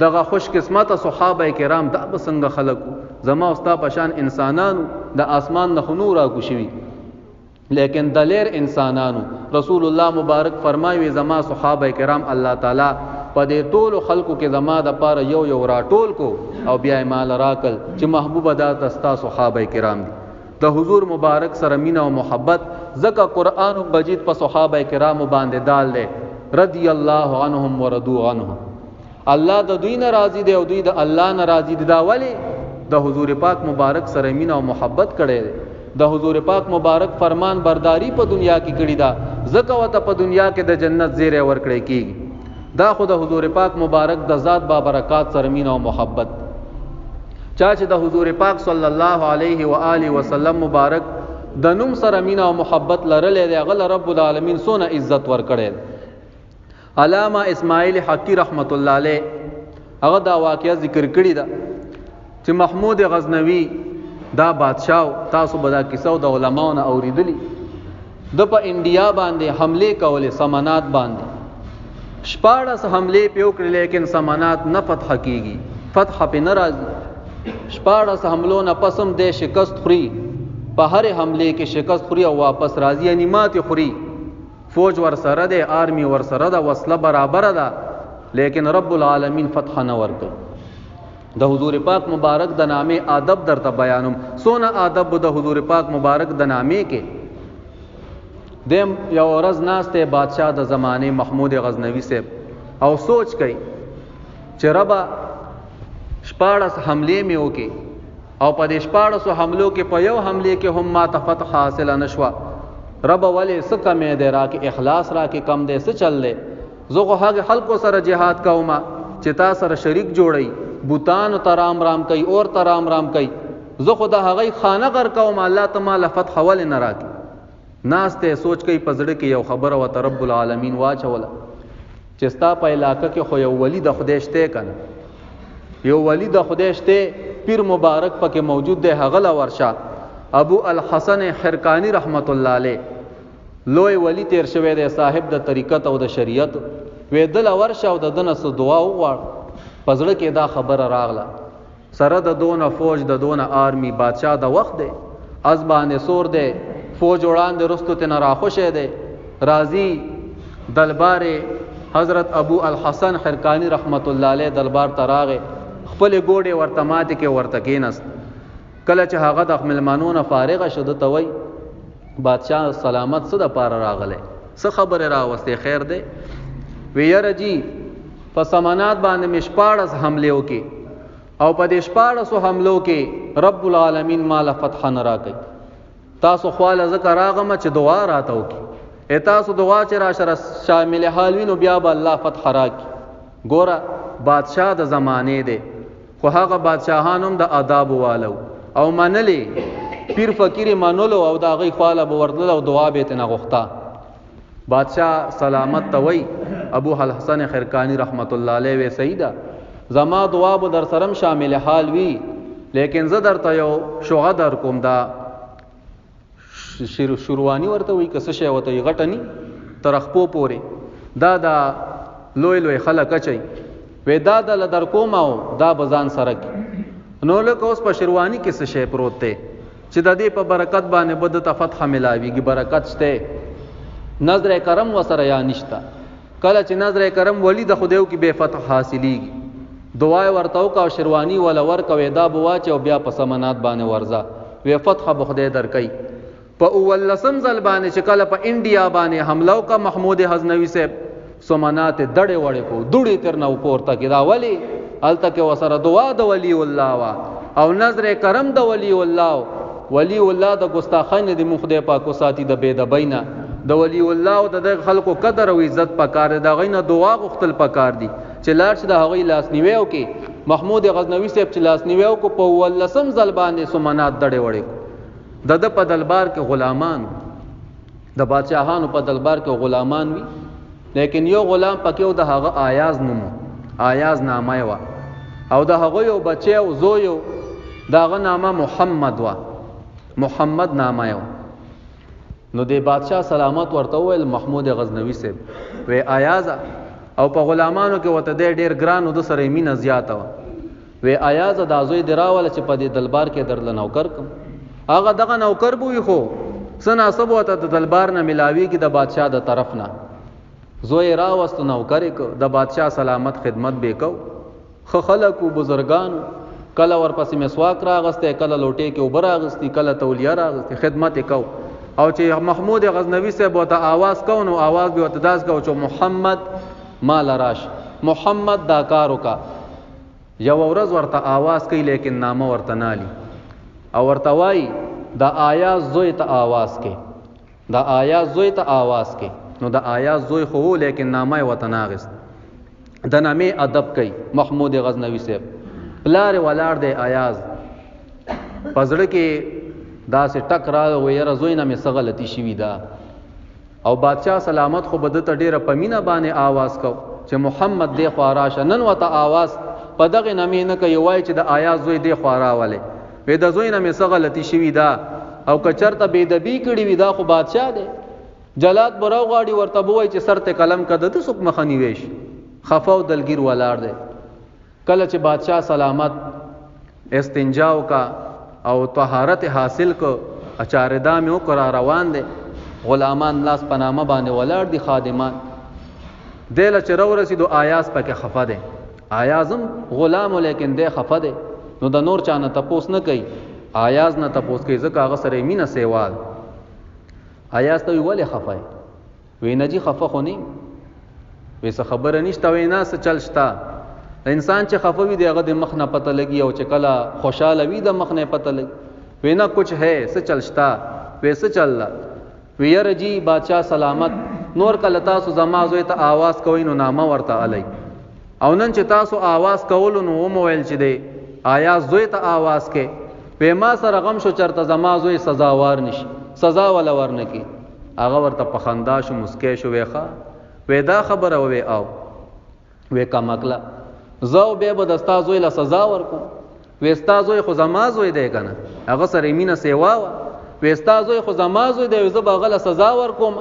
دغه خوش قسمت صحابه کرام دا بسنګ خلقو زما استا پشان انسانانو د اسمان نه نور کو شوی لیکن دلیر انسانانو رسول الله مبارک فرمایي زما صحابه کرام الله تعالی په دې ټول خلقو کې زما د پاره یو راټول کو او بیا مال راکل چې محبوب ادا تستا صحابه کرام دي د حضور مبارک سره مینا او محبت زکه قران مجید په صحابه کرام باندې دال دي رضی الله عنهم ورضوا عنه الله د دوی ناراضي دی او دوی د الله ناراضي دي دا ولی د حضور پاک مبارک سره مینا او محبت کړي د حضور پاک مبارک فرمان برداری په دنیا کې کړي دا زکه وته په دنیا کې د جنت زیره ور کړی کیږي دا خود حضور پاک مبارک د ذات با برکات سره مینا او محبت چا چې د حضور پاک صلی الله علیه و آله وسلم مبارک د نوم سره مینا او محبت لرلې دی غل رب العالمین سونه عزت ور کړي علامہ اسماعیل حقی رحمت الله علیه هغه دا واقعیا ذکر کړی دا چې محمود غزنوی دا بادشاہ تاسو به دا کیسه د علماونو اوریدلی د په انډیا باندې حمله کولې سمانات باندې شپاړس حمله پیو کړل لیکن سمانات نه فتح کیږي فتح په ناراضي شپاړس حملو نه پسم د شکست خوري په هر حمله کې شکست خوري او واپس راځي یعنی مات خوري فوج ور سره ده آرمی ور سره ده وسله برابر ده لیکن رب العالمین فتح نه ورکړ د حضور پاک مبارک د نامه ادب درته بیانوم سونه ادب د حضور پاک مبارک د نامه کې دیم یو ورځ ناسته بادشاہ د زمانه محمود غزنوی سے او سوچ کئ چې ربا شپاړس حمله می وکي او په دې شپاړس حملو کې په یو حمله کې هم ما فتح حاصل نشوا رب ولی سکه مې دې را کې اخلاص را کې کم دې څه چللې زغه هغه خلکو سره jihad کوما چې تا سره شریک جوړي بوتان ترام رام کوي اور ترام رام کوي زه خدا هغه خانه غر کوم الله تعالی فتح ول نه راکي ناس ته سوچ کوي پزړه کې یو خبره و رب العالمین واچوله چې ستا په علاقه کې خو یو ولی د خدای شته کنه یو ولی د خدای شته پیر مبارک پکې موجود دی هغه لا ورشا ابو الحسن خرقانی رحمت الله علیه لوی ولی تیر شوی دی صاحب د طریقت او د شریعت وې دل ورشا او د دنس دعا وغواړ پزړه کې دا خبره راغله سره د دون فوج د دون آرمی بادشاہ د وخت دی از باندې سور دی فوج وړاندې رستو ته نه راخوشه دی راضی دلبار حضرت ابو الحسن خرقانی رحمت الله علیه دربار تراغه خپل ګوډه ورته مات کې ورته کینست کله چې هغه د ملمانونو فارغ شد ته وای بادشاہ سلامت څه د پار راغله څه خبره راوسته خیر دی ویره جی په سمانات باندې مشپاړس حمله وکي او په دې شپاړسو حملو کې رب العالمین مال فتح نه راکړي تاسو خواله ذکر راغم چې دعا راته وکي تاسو دعا چې را شر شامل حالوینو بیا به الله فتح راکړي ګوره بادشاہ د زمانه دی خو هغه بادشاہانو د آداب والو او منلی پیر فقیر منلو او دا غي خواله به ورتل او دعا به ته نه غوښتا بادشاہ سلامت توي ابو الحسن خرقانی رحمت الله علیه و سیدا زما دعا به در سرم شامل حال وی لیکن زه درته یو شوغه در کوم دا شروانی ورته وی کس شی وته غټنی ترخپو پوري دا لوی لوی خلک اچي وې دا د در کوم او دا بزان سره کی نو له اوس په شروانی کې څه شی پروت ته چې د دې په برکت باندې بد ته فتح ملاويږي برکت شته نظر کرم وسره یا نشتا کله چې نظر کرم ولی د خدایو کې به فتح حاصلېږي دعا ورتاو کا شروانی ولا ور کوي دا بواچ او بیا په سمنات باندې ورزا وی فتح به خدای درکې په اول لسم ځل باندې چې کله په انډیا باندې حمله وکړه محمود غزنوی صاحب سمنات دړې وړې کو دوړې تر نو پورته کې دا ولی الته کې وسره دعا د ولی الله وا او نظر کرم د ولی الله ولی الله د ګستاخانه د مخده پاکو ساتي د بيد بینا د ولی الله او د خلکو قدر او عزت پکار دا غینه دعا غختل پکار دي چې لار چې د هغوی لاس نیویو کې محمود غزنوی صاحب چې لاس نیویو کو په ولسم ځل باندې سمنات دړې وړې د په دلبار کې غلامان د بادشاہانو په دلبار کې غلامان وي لیکن یو غلام پکې د هغه آیاز نومو آیاز نامه وا او د هغه یو بچی او زویو داغه نامه محمد وا محمد نامه یو نو د بادشاہ سلامت ورته ویل محمود غزنوی صاحب وی آیاز او په غلامانو کې وته ډیر ګران او د سره مینه زیاته وا وی آیاز د ازوی دراول چې په دې دلبار کې درل نوکر کوم هغه دغه نوکر بوې خو سنا سب وته د دلبار نه ملاوي کې د بادشاہ د طرف نه زوی راوست نوکر ک د بادشاہ سلامت خدمت به کو خ خلکو بزرگان کله ورپسې مسواک راغسته کله لوټه کې اوبر راغستی کله تولیه راغستی خدمت کو او چې محمود غزنوی صاحب وته आवाज کو نو आवाज به وته داس کو چې محمد مال راش محمد دا کارو کا یو ورځ ورته आवाज کوي لیکن نامه ورته نالي او ورته وای دا آیاز زوی ته आवाज کې دا آیاز زوی ته आवाज کې نو دا آیاز زوی خو لیکن نامه وته ناغست د نامه ادب کوي محمود غزنوی صاحب بلار ولار دی آیاز پزړه کې دا سه ټکرا ويره زوی نه می سغلتی شوی دا او بادشاہ سلامت خو بده ته ډیره پمینه باندې आवाज کو چې محمد دی خواراشه نن وته आवाज په دغه نامه نه کوي وای چې د آیاز زوی دی خواراواله وې د زوی نه می سغلتی شوی دا او کچرته بيدبي کړي وی دا خو بادشاہ دی جلاد براو غاړي ورته بوای چې سر ته قلم کده د سوک مخنی ویش خفاو دلگیر ولار دی کله چې بادشاہ سلامت استنجاو کا او طهارت حاصل کو اچاردا میں کرا روان دے غلامان لاس پنامه باندې ولار دي خادمان دل چرور رسیدو آیاز پکې خفا دے آیازم غلام لیکن دے خفا دے نو د نور چانه تپوس نه کوي آیاز نه تپوس کوي ځکه هغه سره مینه سیوال آیاز ته ویل خفای وینه جی خفه خو نه ویسه خبره نشته وینا څه چلشتا انسان چې خفه وي دغه د مخ نه پته لګي او چې کله خوشاله وي د مخ نه پته لګي وینا کچھ ہے څه چلشتا ویسه چللا ویر جی بادشاہ سلامت نور کله تاسو زمازوي ته आवाज کوي نو نامه ورته علي او نن چې تاسو आवाज کول نو موبایل چې دی آیا زوی ته आवाज کې په ما سره غم شو چرته زمازوي سزاوار نشي سزا ولا ورنکی هغه ورته پخندا شو مسکې شو ویخه ودا خبره وې او وې کمکلا زو به د استادوی له سزا ورکو وې استادوی خو زمازوي دی کنه هغه سره مینه سیوا وې استادوی خو زمازوي دی زه به غل سزا ورکوم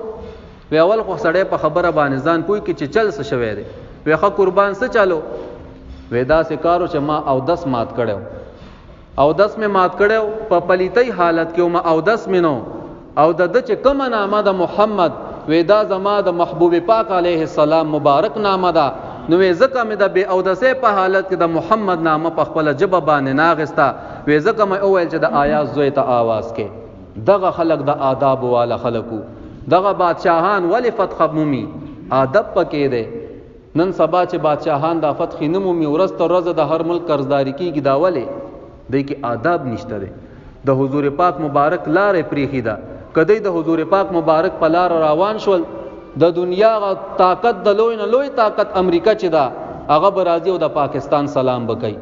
وی اول خو سړی په خبره باندې ځان پوي کې چې چل څه شوی دی وی خو قربان څه چالو وی دا سکارو چې ما او 10 مات کړو او 10 می مات کړو په پلیتۍ حالت کې ما او 10 مینو او د چې کوم نامه د محمد وی دا زما د محبوب پاک علیه السلام مبارک نامه ده نو وی زکه مې د بی او د سه په حالت کې د محمد نامه په خپل جبه باندې ناغستا وی زکه مې اول چې د آیات زوی ته आवाज کې دغه خلق د آداب والا خلقو دغه بادشاہان ولی فتح مومي ادب پکې ده نن سبا چې بادشاہان د فتح نمومي ورځ تر ورځ د هر ملک قرضداري کیږي دا ولی د کې آداب نشته ده د حضور پاک مبارک لارې پریخي ده کدی د حضور پاک مبارک په لار روان شول د دنیا غ طاقت د لوی نه لوی طاقت امریکا چې دا هغه برازي او د پاکستان سلام وکي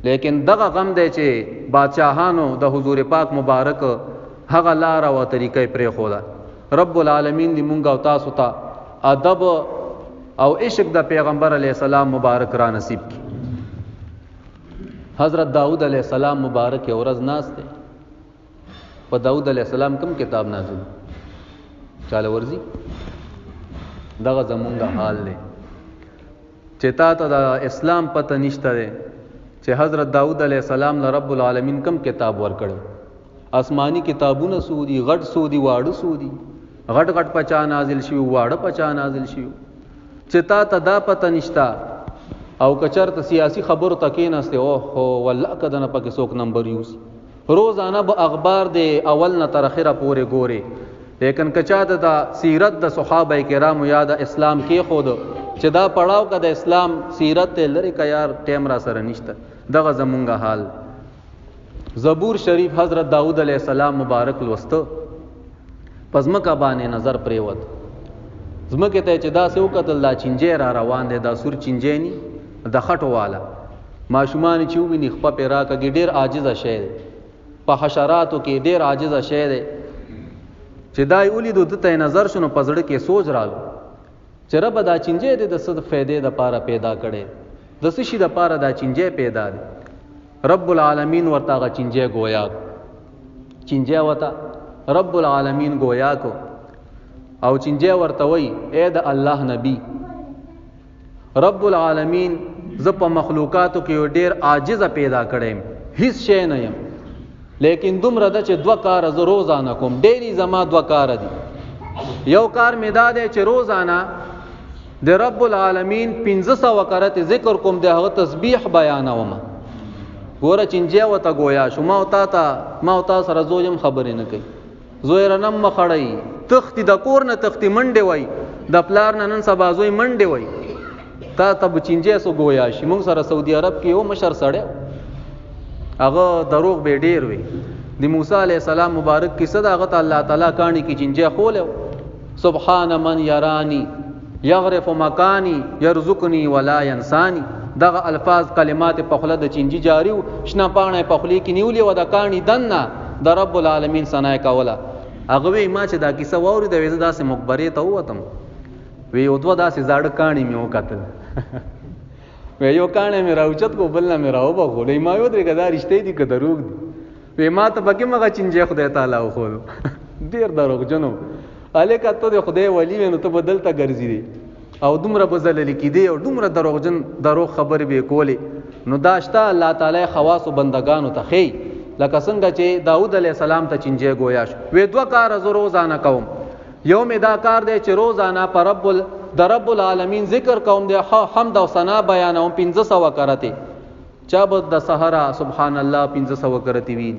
لیکن دغه غم دی چې بادشاہانو د حضور پاک مبارک هغه لار او طریقې پرې خوله رب العالمین دی مونږ او تاسو ته ادب او عشق د پیغمبر علی السلام مبارک را نصیب کی حضرت داؤد علیہ السلام مبارک اورز ناس ته په داؤد علیہ السلام کوم کتاب نازل چاله ورزي دغه زمونږ حال دی چې تا ته د اسلام پته نشته دی چې حضرت داؤد علیہ السلام له رب العالمین کوم کتاب ورکړ آسمانی کتابونه سودی غټ سودی واړه سودی غټ غټ پچا نازل شي واړه پچا نازل شي چې تا ته دا پته نشتا او کچرته سیاسی خبرو تکې نهسته او هو والله کدن پکې څوک نمبر یوز روزانه به اخبار دی اول نه تر اخره پورې ګوري لیکن کچاته دا سیرت د صحابه کرامو یاد اسلام کې خود چې دا پړاو کا د اسلام سیرت لري کا یار ټیم را سره نشته دغه زمونږه حال زبور شریف حضرت داود علیہ السلام مبارک لوسته پزمکه باندې نظر پریوت زمکه ته چې دا سه وکتل دا چنجې را روان دی دا سور چنجې ني د خټو والا ماشومان چې ویني خپه پیرا کګي ډیر عاجز شي په حشراتو کې ډیر عاجز شي دی چې دای ولیدو ته نظر شنو پزړه کې سوچ رالو چې رب دا چنجې د څه فائدې د پاره پیدا کړي د څه شي د پاره دا چنجې پیدا دي رب العالمین ورته غ چنجې گویا چنجې وتا رب العالمین گویا کو او چنجې ورته وای اے د الله نبی رب العالمین ز په مخلوقاتو کې ډیر عاجز پیدا کړم هیڅ شی نه یم لیکن دومره د چې دوه کار ز روزانه کوم ډیری زما دوه کار دي یو کار می دا دی چې روزانه د رب العالمین 1500 کرت ذکر کوم د هغه تسبیح بیانوم ګوره چنجیا وته گویا شو ما او تا سره زویم خبرې نه کوي زوی رنم مخړی تختی د کور نه تختی منډه وای د پلار نن سبا زوی منډه وای تا تب چنجیا سو گویا شي موږ سره سعودي عرب کې یو مشر سړی هغه دروغ به ډیر وي د موسی علی السلام مبارک کیسه دا هغه الله تعالی کانی کی چنجیا خول سبحان من یرانی یغرف مکانی یرزقنی ولا ینسانی دغه الفاظ کلمات په خله د چنجي جاری شنه پانه په خلی کې نیولې و د کانی دنه د رب العالمین ثنا کوله هغه وی ما چې دا کیسه ووري د وېزه داسې مخبري ته وتم وی او دوه داسې زاړه کانی مې وکتل وی یو کانی مې راوچت کو بل نه مې راو بغولې ما یو درې کدا رښتې دي که دروغ دي وی ما ته بګه مغه چنجي خدای تعالی خو ډیر دروغ جنو الیکه ته د خدای ولی نو ته بدلته ګرځې دي او دومره بزل لیکيدي او دومره دروغجن دروغ خبر به کولی نو داشته الله تعالی خواص او بندگانو ته خي لکه څنګه چې داود علی السلام ته چنجي گویا شو وې دوه کار ز روزانه کوم یو می دا کار دی چې روزانه پر رب العالمین ذکر کوم دی حمد او ثنا بیانوم 1500 کرته چا به د سحر سبحان الله 1500 کرتی وی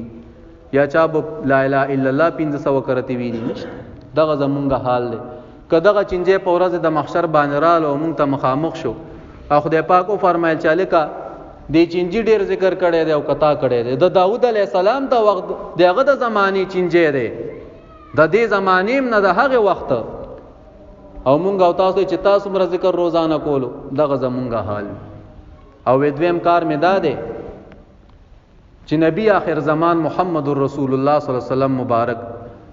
یا چا به لا اله الا الله 1500 کرتی وی دغه زمونږ حال دی کداغه چنجې په ورځ د محشر باندې رالو مونږ ته مخامخ شو او خدای پاک او فرمایل چې لکه د چنجې ډیر ذکر کړي دی او کتا کړي دی د داوود علی السلام د وخت دغه د زمانی چنجې دی د دې زمانیم نه د هغه وخت او مونږ او تاسو چې تاسو مر ذکر روزانه کولو دغه زمونږ حال او دویم کار می داده چې نبی آخر زمان محمد رسول الله صلی الله علیه وسلم مبارک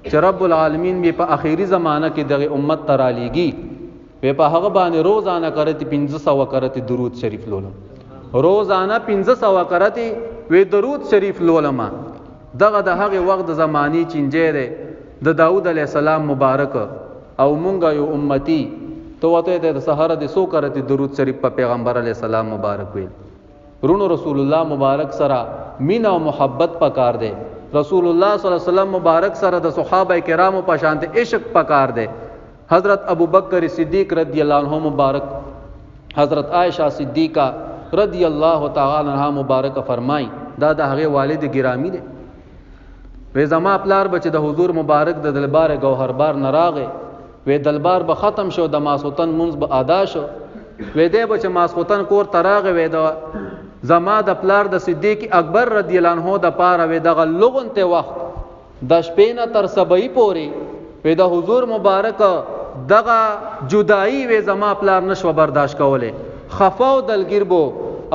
چې رب العالمین به په اخیری زمانہ کې دغه امت ترا لیږي په هغه باندې روزانه کرتی 1500 کرتی درود شریف لولم روزانه 1500 کرتی وی درود شریف لولم دغه د هغه وخت د زمانی چنجې ده د داوود علی السلام مبارک او مونږه یو امتی تو وته د سحر د 100 کرتی درود شریف په پیغمبر علی السلام مبارک وی رونو رسول الله مبارک سره مینا او محبت پکار ده رسول الله صلی الله علیه وسلم مبارک سره د صحابه کرامو په شان عشق پکار دی حضرت ابوبکر صدیق رضی الله عنه مبارک حضرت عائشہ صدیقہ رضی الله تعالی عنها مبارک فرمای دا د هغه والد گرامی دی وې زما پلار بچ د حضور مبارک د دلبار گوهربار نراغه وې دلبار به ختم شو د ماسوتن منځ به ادا شو وې دې بچ ماسوتن کور تراغه وې د زما د پلار د صدیق اکبر رضی الله عنه د پاره وې دغه لغون ته وخت د شپې نه تر سبای پوري وې د حضور مبارک دغه جدائی وې زما پلار نشو برداشت کوله خفاو دلګربو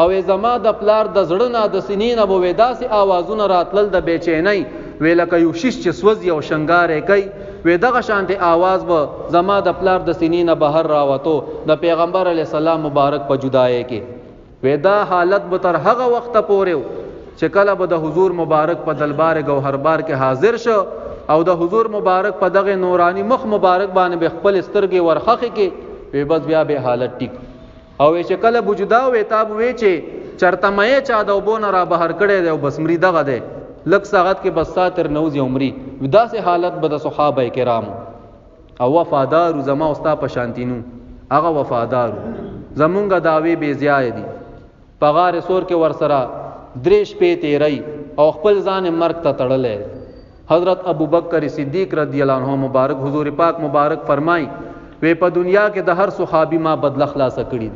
او زما د پلار د زړه نه د سینې نه بو داسې आवाजونه راتلل د بیچینۍ وې لکه یو شیش چې سوځي او شنګارې کوي وې دغه شانته आवाज به زما د پلار د سینې نه بهر راوته د پیغمبر علی السلام مبارک په جدای کې ودا حالت به تر هغه وخت پورې چې کله به د حضور مبارک په دلبار گوهربار کې حاضر شو او د حضور مبارک په دغه نورانی مخ مبارک باندې خپل سترګې ورخخه کې وی بس بیا به حالت ټیک او چې کله بوجدا وې تاب وې چې چرته مې چا د وبونه را بهر کړي دی او بس مری دغه دی لک ساعت کې بس ساتر نوځي عمرې ودا سه حالت به د صحابه کرام او وفادار زما استا په شانتینو هغه وفادار زمونږ داوی به زیات دي پغار سور کې ورسره دریش په تیری او خپل ځان مرګ ته تړلې حضرت ابوبکر صدیق رضی الله عنه مبارک حضور پاک مبارک فرمای وې په دنیا کې د هر صحابي ما بدل خلاص کړي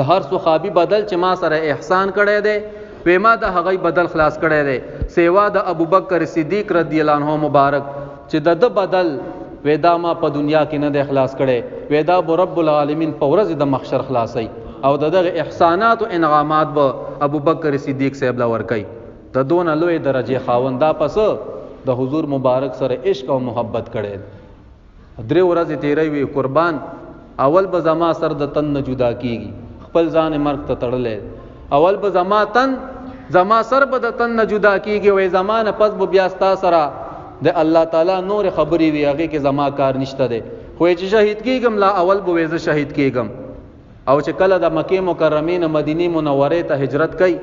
د هر صحابي بدل چې ما سره احسان کړی دی وې ما د هغه بدل خلاص کړی دی سیوا د ابوبکر صدیق رضی الله عنه مبارک چې د بدل ودا ما په دنیا کې نه د اخلاص کړي ودا به رب العالمین په ورځ د محشر خلاصي او دغه احسانات او انعامات به ابوبکر صدیق صاحب لا ور کوي د دون لوی درجه خاوندا پس د حضور مبارک سره عشق او محبت کړي درې ورځې تیرې وی قربان اول به زما سر د تن نه جدا کیږي خپل ځان مرګ ته تړلې اول به زما سر به د تن نه جدا کیږي وې زمانه پس به بیا ستا سره د الله تعالی نور خبرې وی هغه کې زما کار نشته ده خو چې شهید کیږم لا اول به وې شهید کیږم او چې کله د مکه مکرمه نه مدینه منوره ته هجرت کړي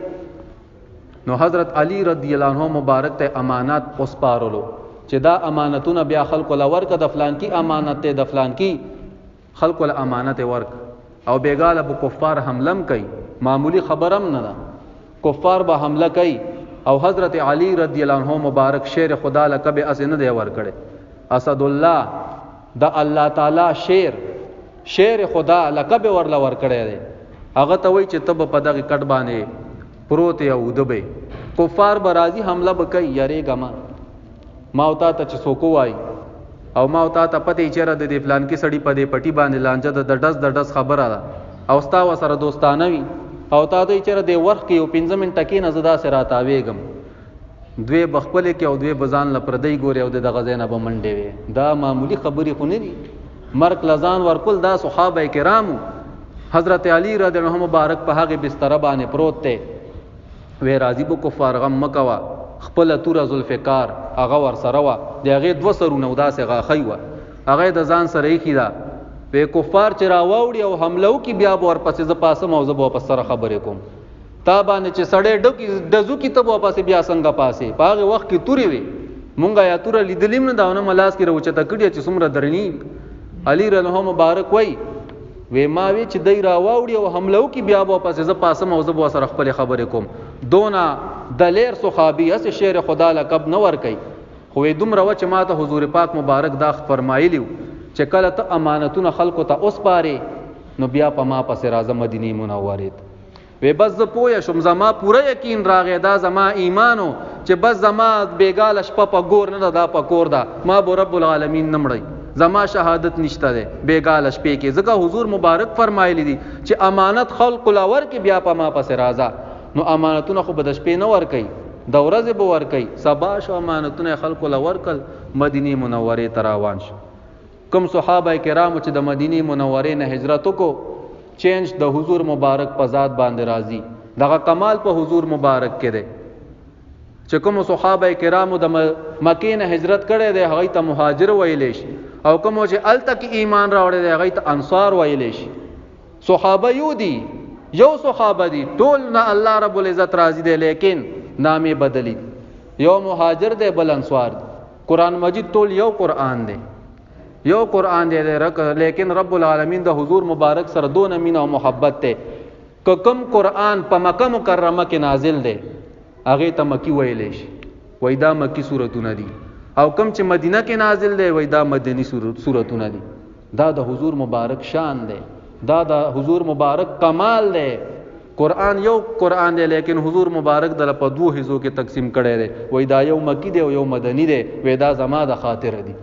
نو حضرت علی رضی الله عنه مبارک ته امانات اوسپارلو چې دا امانتونه بیا خلق لور ک د فلان کی امانت ته د فلان کی خلق له امانت ورک او بیګاله به کفار حملم کوي معمولی خبرم نه ده کفار به حمله کوي او حضرت علی رضی الله عنه مبارک شیر خدا لقب اسنه دی ور کړي اسد الله د الله تعالی شیر خدا لقب ورل ور کړي دی هغه ته وای چې تب په دغه کټ باندې پروت یو دبه کفار برازي حمله وکي یاري ګما ما او تا ته چې سوکو وای او ما او تا ته پته چیرې د دې فلان کې سړی په دې پټي باندې لانجه د ډز خبره ده او ستا وسره دوستانه وي او تا دوی چیرې د ورخ کې یو 15 منټه کې نه زدا سره راتاويګم دوی بخپل کې او دوی بزان لپردی ګوري او د غزینه به منډې وي دا معمولی خبرې خو نه دي مرک لزان ورکول دا صحابه کرامو حضرت علی رضی الله عنه مبارک په هغه بستر باندې پروت ته وې راضی بو کفار غم مکوا خپل تور ذوالفقار هغه ور سره وا دغه دو سرونه وداسه غاخی وا هغه د ځان سره یې کیدا په کفار چې راوړي او حملو کې بیا ور پسې ز پاسه موضوع په پسره خبرې کوم تا باندې چې سړې ډکی دزو کې ته په پاسه بیا څنګه پاسه په هغه وخت کې توري وي مونږه یا تور لیدلیم نه داونه ملاس کې روچته کړي چې څومره درنی علی رضی الله مبارک وای وې ما وی چې دای راوړي او حملو کې بیا په پاسه ز پاسه موضوع سره خپل خبرې کوم دونا دلیر صحابی اس شیر خدا لقب نور کوي خو دومره و چې ماته حضور پاک مبارک دا فرمایلیو چې کله ته امانتونه خلکو ته اوس پاره نو بیا په ما پس راځه مدینه منوره وې بس ز پوهه شم زما پوره یقین راغی دا زما ایمانو چې بس زما بیګاله شپه په ګور نه دا په کور دا ما به رب العالمین نمړی زما شهادت نشته ده بیګاله شپې کې ځکه حضور مبارک فرمایلی دي چې امانت خلق لور کې بیا په ما پس راځه نو امانتونه خو بد شپې نه ور کوي د ورځې به ور کوي سبا شو امانتونه خلق لور کل مدینه منوره ته روان شو کوم صحابه کرامو چې د مدینه منوره نه هجرت وکړو چینج د حضور مبارک په ذات باندې راضي دغه کمال په حضور مبارک کې ده چې کوم صحابه کرامو د مکه نه هجرت کړي دي هغه ته مهاجر ویل شي او کوم چې ال تک ایمان راوړي دي هغه ته انصار ویل شي صحابه یو دي یو صحابه دي ټول نه الله رب العزت راضي دي لیکن نامه بدلی یو مهاجر دي بل انصار دي قران مجید ټول یو قران دي یو قران دی لیکن رب العالمین د حضور مبارک سره دون مینا او محبت ته کوم قران په مکه مکرمه کې نازل دی هغه ته مکی ویلې شي وای دا مکی سورتونه دي او کوم چې مدینه کې نازل دی وای دا مدنی سورتونه دي دا د حضور مبارک شان دی دا د حضور مبارک کمال دی قران یو قران دی لیکن حضور مبارک د په دوه حصو کې تقسیم کړي دی وای دا یو مکی دی او یو مدنی دی وای دا زما د خاطر دی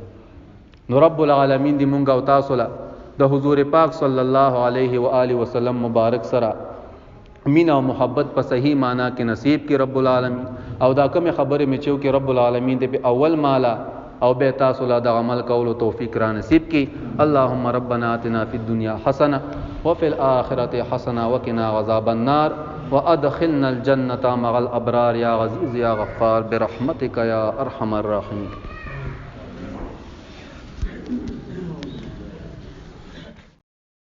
نو رب العالمین دی مونږ او تاسو له د حضور پاک صلی الله علیه و آله وسلم مبارک سره مینا او محبت په صحیح معنی کې نصیب کې رب العالمین او دا کوم خبره می چو کې رب العالمین دې په اول مالا او به تاسو له د عمل کولو توفیق را نصیب کې اللهم ربنا آتنا فی الدنیا حسنه وفي الاخره حسنه وقنا عذاب النار وادخلنا الجنه مع الابرار یا عزیز یا غفار برحمتک یا ارحم الراحمین.